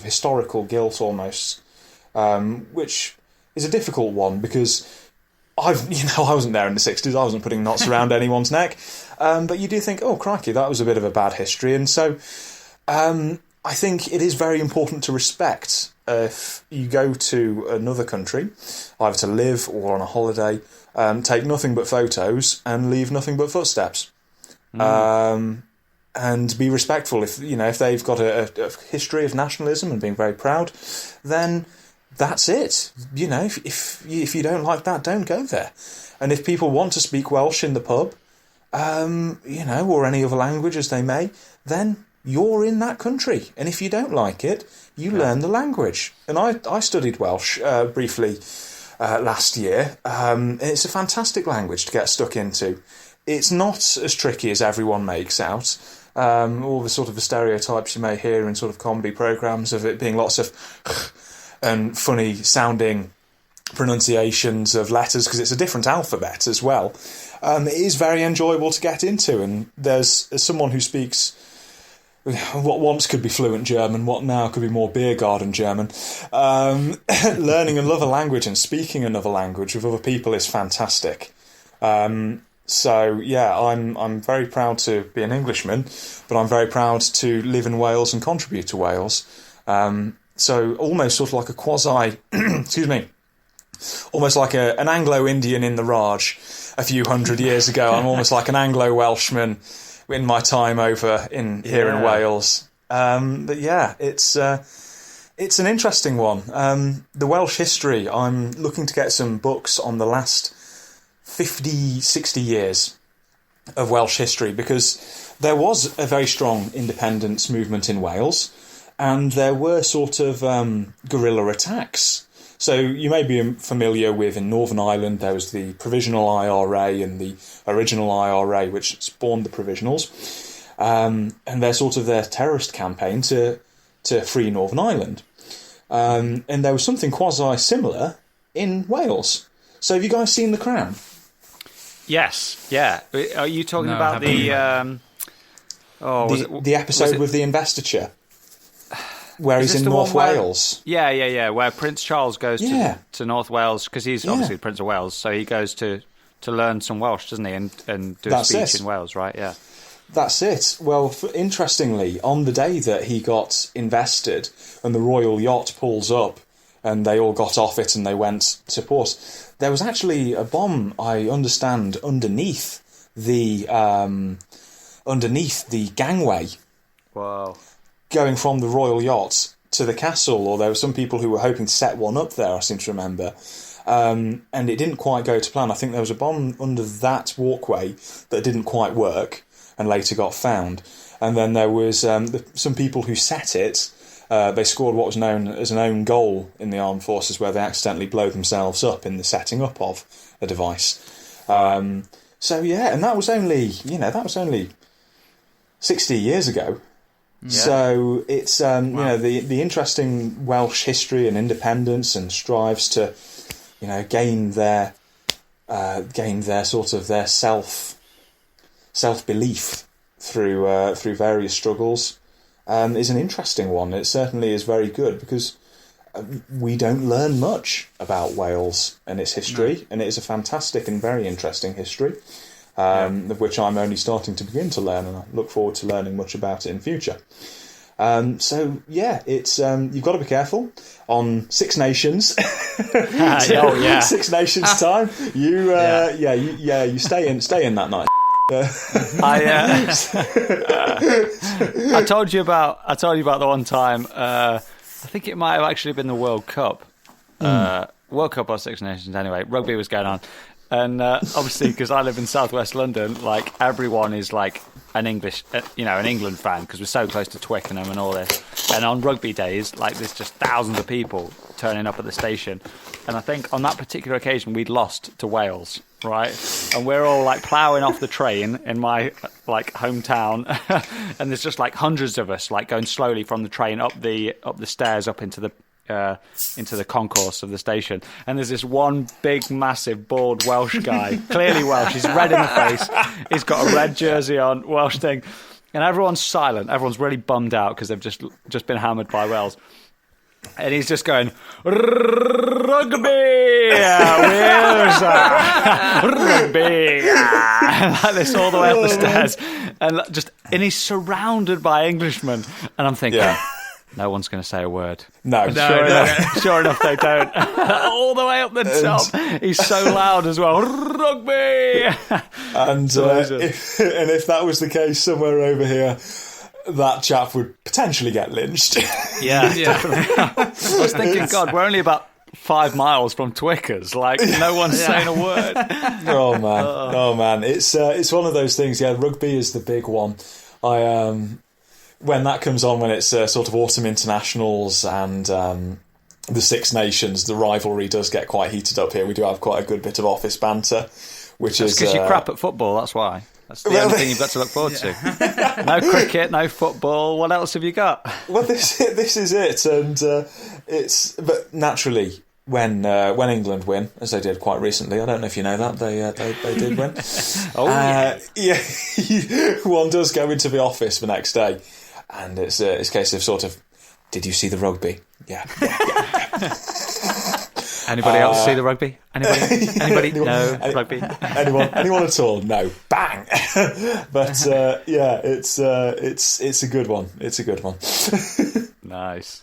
historical guilt almost, which is a difficult one because I wasn't there in the 60s. I wasn't putting knots around anyone's neck, but you do think, oh crikey, that was a bit of a bad history, and so I think it is very important to respect if you go to another country, either to live or on a holiday. Take nothing but photos and leave nothing but footsteps. And be respectful. If they've got a history of nationalism and being very proud, then that's it. If you don't like that, don't go there. And if people want to speak Welsh in the pub, or any other language as they may, then you're in that country. And if you don't like it, you learn the language. And I studied Welsh briefly last year. It's a fantastic language to get stuck into. It's not as tricky as everyone makes out. All the sort of the stereotypes you may hear in sort of comedy programmes of it being lots of and funny sounding pronunciations of letters because it's a different alphabet as well. It is very enjoyable to get into, and there's someone who speaks what once could be fluent German, what now could be more beer garden German. Learning another language and speaking another language with other people is fantastic. So yeah, I'm very proud to be an Englishman, but I'm very proud to live in Wales and contribute to Wales. So almost sort of like a quasi, almost like an Anglo-Indian in the Raj a few hundred years ago. I'm almost like an Anglo-Welshman in my time over here in Wales. But yeah, it's an interesting one. The Welsh history, I'm looking to get some books on the last 50, 60 years of Welsh history, because there was a very strong independence movement in Wales, and there were sort of guerrilla attacks. So you may be familiar with, in Northern Ireland, there was the Provisional IRA and the original IRA, which spawned the Provisionals, and they're sort of their terrorist campaign to free Northern Ireland. And there was something quasi-similar in Wales. So have you guys seen The Crown? Yes, yeah. Are you talking about the episode with the investiture, where he's in North Wales? Yeah. Where Prince Charles goes to North Wales because he's obviously the Prince of Wales, so he goes to learn some Welsh, doesn't he, and do a speech in Wales, right? Yeah. That's it. Well, interestingly, on the day that he got invested and the royal yacht pulls up and they all got off it and they went to port, there was actually a bomb, I understand, underneath the gangway. Wow. Going from the royal yacht to the castle, or there were some people who were hoping to set one up there, I seem to remember. And it didn't quite go to plan. I think there was a bomb under that walkway that didn't quite work and later got found. And then there was some people who set it. They scored what was known as an own goal in the armed forces, where they accidentally blow themselves up in the setting up of a device. So yeah, and that was only 60 years ago. Yeah. So it's the interesting Welsh history and independence and strives to gain their sort of their self belief through various struggles. Is an interesting one. It certainly is very good because we don't learn much about Wales and its history, and it is a fantastic and very interesting history, of which I'm only starting to begin to learn, and I look forward to learning much about it in future. So yeah, it's you've got to be careful on Six Nations. Six Nations time. You you stay in that night. I told you about the one time. I think it might have actually been the World Cup. World Cup or Six Nations. Anyway, rugby was going on, and obviously because I live in southwest London, like everyone is like an English, an England fan because we're so close to Twickenham and all this. And on rugby days, like there's just thousands of people turning up at the station. And I think on that particular occasion we'd lost to Wales. Right, and we're all like ploughing off the train in my like hometown, and there's just like hundreds of us like going slowly from the train up the stairs up into the concourse of the station. And there's this one big, massive, bald Welsh guy, clearly Welsh. He's red in the face. He's got a red jersey on, Welsh thing, and everyone's silent. Everyone's really bummed out because they've just been hammered by Wales. And he's just going, rugby, where's rugby, like this all the way up the stairs, and he's surrounded by Englishmen, and I'm thinking, no one's going to say a word. No, Sure enough, they don't. All the way up the top, he's so loud as well. Rugby, and if that was the case somewhere over here, that chap would potentially get lynched. Yeah, definitely. I was thinking, God, we're only about 5 miles from Twickers. Like, no one's saying a word. Oh man, it's one of those things. Yeah, rugby is the big one. When that comes on, when it's sort of autumn internationals and the Six Nations, the rivalry does get quite heated up here. We do have quite a good bit of office banter, which is because you're crap at football. That's why. That's the only thing you've got to look forward to. No cricket, no football. What else have you got? Well, this is it, and but naturally, when England win, as they did quite recently, I don't know if you know that they did win. One does go into the office the next day, and it's a case of sort of, did you see the rugby? Yeah. Anybody else see the rugby? Anybody? No rugby. Anyone at all? No. Bang. But it's a good one. It's a good one. Nice.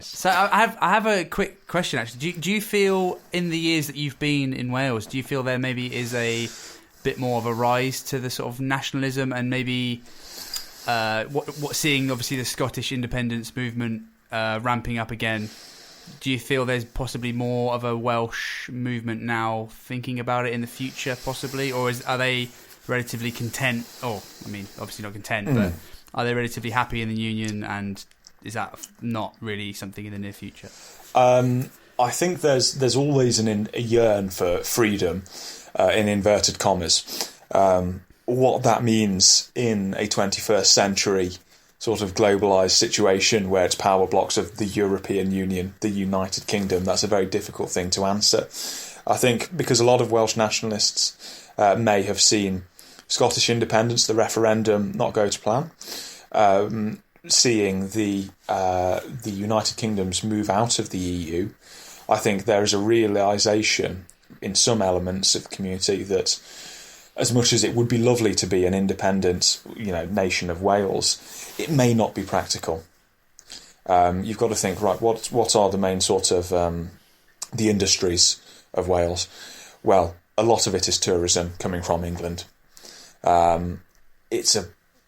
So I have a quick question actually. Do you feel in the years that you've been in Wales, do you feel there maybe is a bit more of a rise to the sort of nationalism and maybe what seeing obviously the Scottish independence movement ramping up again? Do you feel there's possibly more of a Welsh movement now thinking about it in the future, possibly? Or are they relatively content? Oh, I mean, obviously not content, but are they relatively happy in the Union? And is that not really something in the near future? I think there's always a yearn for freedom, in inverted commas. What that means in a 21st century sort of globalised situation where it's power blocks of the European Union, the United Kingdom, that's a very difficult thing to answer. I think because a lot of Welsh nationalists may have seen Scottish independence, the referendum, not go to plan, seeing the United Kingdom's move out of the EU, I think there is a realisation in some elements of the community that as much as it would be lovely to be an independent, nation of Wales, it may not be practical. You've got to think, right, what are the main sort of the industries of Wales? Well, a lot of it is tourism coming from England. It's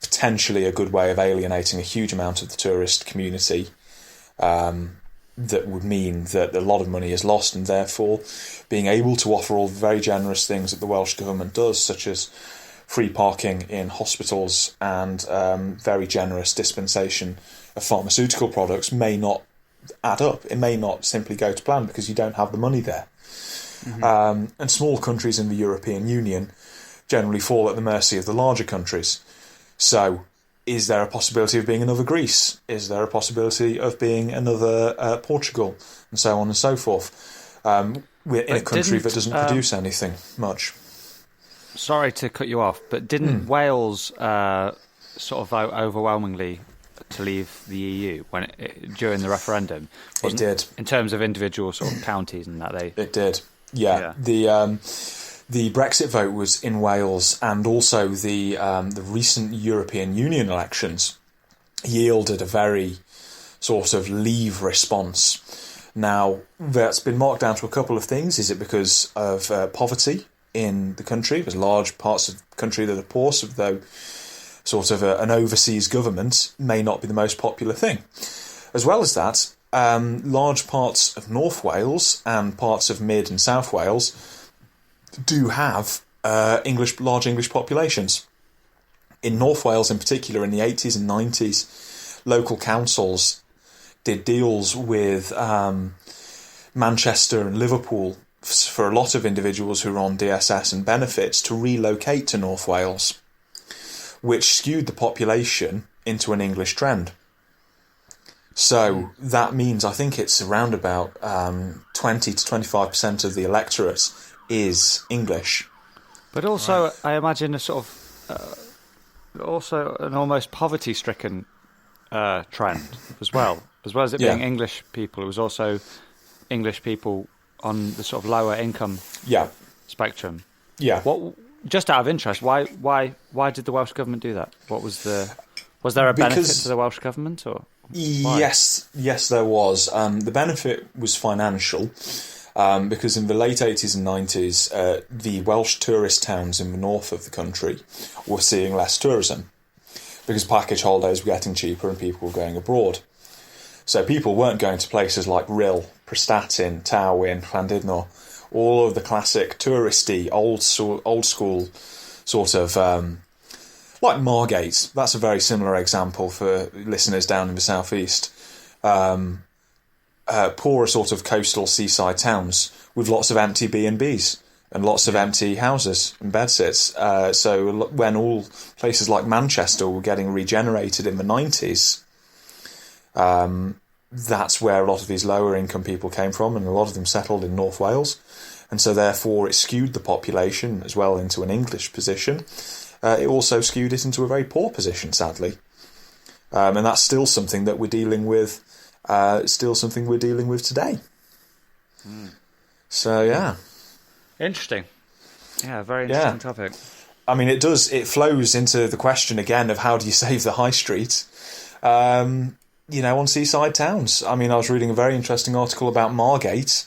potentially a good way of alienating a huge amount of the tourist community. That would mean that a lot of money is lost, and therefore being able to offer all the very generous things that the Welsh Government does, such as free parking in hospitals and very generous dispensation of pharmaceutical products, may not add up. It may not simply go to plan because you don't have the money there. Mm-hmm. And small countries in the European Union generally fall at the mercy of the larger countries. So is there a possibility of being another Greece? Is there a possibility of being another Portugal? And so on and so forth. We're in a country that doesn't produce anything much. Sorry to cut you off, but didn't Wales sort of vote overwhelmingly to leave the EU during the referendum? It did. In terms of individual sort of counties and that It did, yeah. The Brexit vote was in Wales, and also the recent European Union elections yielded a very sort of leave response. Now, that's been marked down to a couple of things. Is it because of poverty in the country? There's large parts of the country that are poor, so though sort of an overseas government may not be the most popular thing. As well as that, large parts of North Wales and parts of Mid and South Wales do have large English populations. In North Wales in particular, in the 80s and 90s, local councils did deals with Manchester and Liverpool for a lot of individuals who were on DSS and benefits to relocate to North Wales, which skewed the population into an English trend. So that means I think it's around about 20 to 25% of the electorate is English. But also, right. I imagine a sort of also an almost poverty-stricken trend as well. As well as it being English people, it was also English people on the sort of lower income spectrum. Yeah. What? Just out of interest, why did the Welsh government do that? Was there a benefit to the Welsh government, or why? Yes, there was. The benefit was financial, because in the late 80s and 90s, the Welsh tourist towns in the north of the country were seeing less tourism because package holidays were getting cheaper and people were going abroad. So people weren't going to places like Rhyl, Prestatyn, Tywyn, Llandudno, all of the classic touristy, old school sort of, like Margate. That's a very similar example for listeners down in the southeast. Poorer sort of coastal seaside towns with lots of empty B&Bs and lots of empty houses and bedsits. So when all places like Manchester were getting regenerated in the 90s, that's where a lot of these lower income people came from, and a lot of them settled in North Wales. And so therefore it skewed the population as well into an English position. It also skewed it into a very poor position, sadly. And that's still something that we're dealing with. Still something we're dealing with today. So yeah, interesting. Yeah, very interesting topic. I mean, it flows into the question again of how do you save the high street, on seaside towns. I mean, I was reading a very interesting article about Margate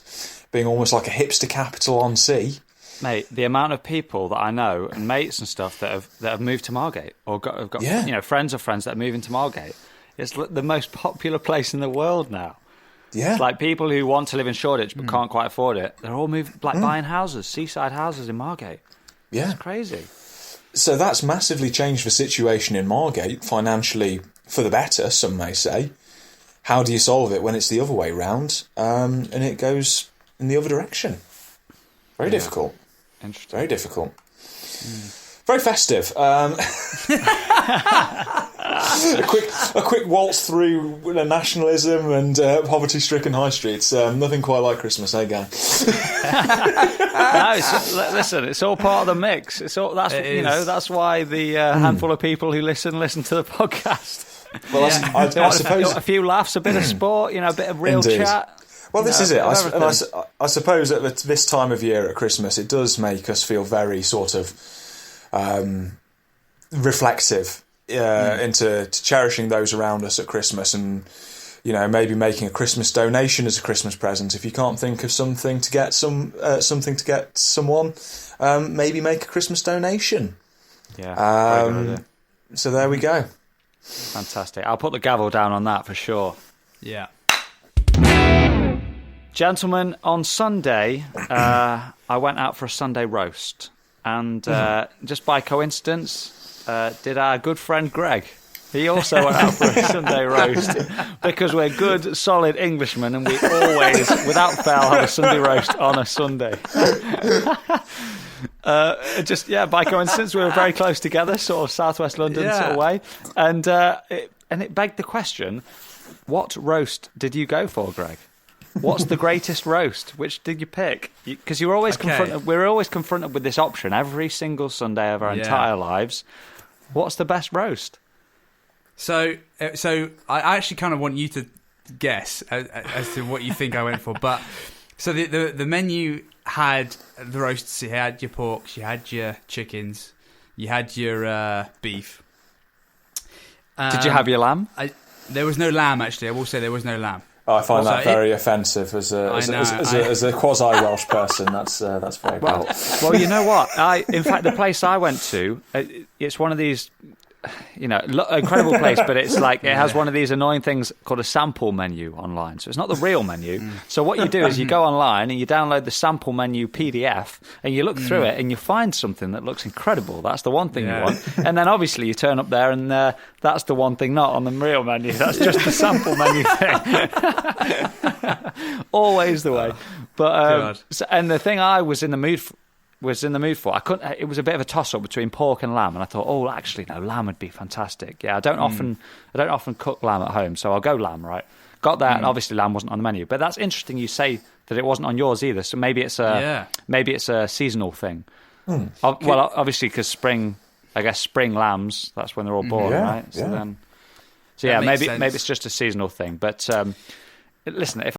being almost like a hipster capital on sea. Mate, the amount of people that I know and mates and stuff that have moved to Margate or have got friends of friends that are moving to Margate. It's the most popular place in the world now. Yeah. It's like people who want to live in Shoreditch but can't quite afford it. They're all moving, buying houses, seaside houses in Margate. Yeah. It's crazy. So that's massively changed the situation in Margate, financially for the better, some may say. How do you solve it when it's the other way round and it goes in the other direction? Very difficult. Interesting. Very difficult. Very festive. A quick waltz through nationalism and poverty-stricken high streets. Nothing quite like Christmas, eh, gang? Listen, it's all part of the mix. That's why the handful of people who listen to the podcast. Well, I suppose a few laughs, a bit of sport, a bit of real chat. Well, this is it. I suppose at this time of year at Christmas, it does make us feel very sort of reflective into cherishing those around us at Christmas, and maybe making a Christmas donation as a Christmas present. If you can't think of something to get someone, maybe make a Christmas donation. Yeah. So there we go. Fantastic. I'll put the gavel down on that for sure. Yeah. Gentlemen, on Sunday, I went out for a Sunday roast. And just by coincidence, did our good friend Greg. He also went out for a Sunday roast because we're good, solid Englishmen and we always, without fail, have a Sunday roast on a Sunday. By coincidence, we were very close together, sort of southwest London sort of way. And it begged the question, what roast did you go for, Greg? What's the greatest roast? Which did you pick? Because you were always we're always confronted with this option every single Sunday of our entire lives. What's the best roast? So I actually kind of want you to guess as to what you think I went for. But so the menu had the roasts. You had your porks, you had your chickens, you had your beef. Did you have your lamb? There was no lamb, actually. I will say there was no lamb. I find that very offensive as a quasi-Welsh person. That's very bad. Well, you know what? In fact, the place I went to, it's one of these, incredible place, but it's like it has one of these annoying things called a sample menu online. So it's not the real menu. So what you do is you go online and you download the sample menu PDF and you look through it and you find something that looks incredible. That's the one thing you want. And then obviously you turn up there and that's the one thing not on the real menu. That's just the sample menu thing. Always the way. But and the thing I was in the mood for. I couldn't. It was a bit of a toss-up between pork and lamb, and I thought, oh, actually, no, lamb would be fantastic. Yeah, I don't often cook lamb at home, so I'll go lamb. Right, got that, and obviously lamb wasn't on the menu. But that's interesting. You say that it wasn't on yours either, so maybe it's a seasonal thing. Well, obviously, because spring lambs, that's when they're all born, right? So then, So yeah, That makes maybe sense. it's just a seasonal thing. But listen, if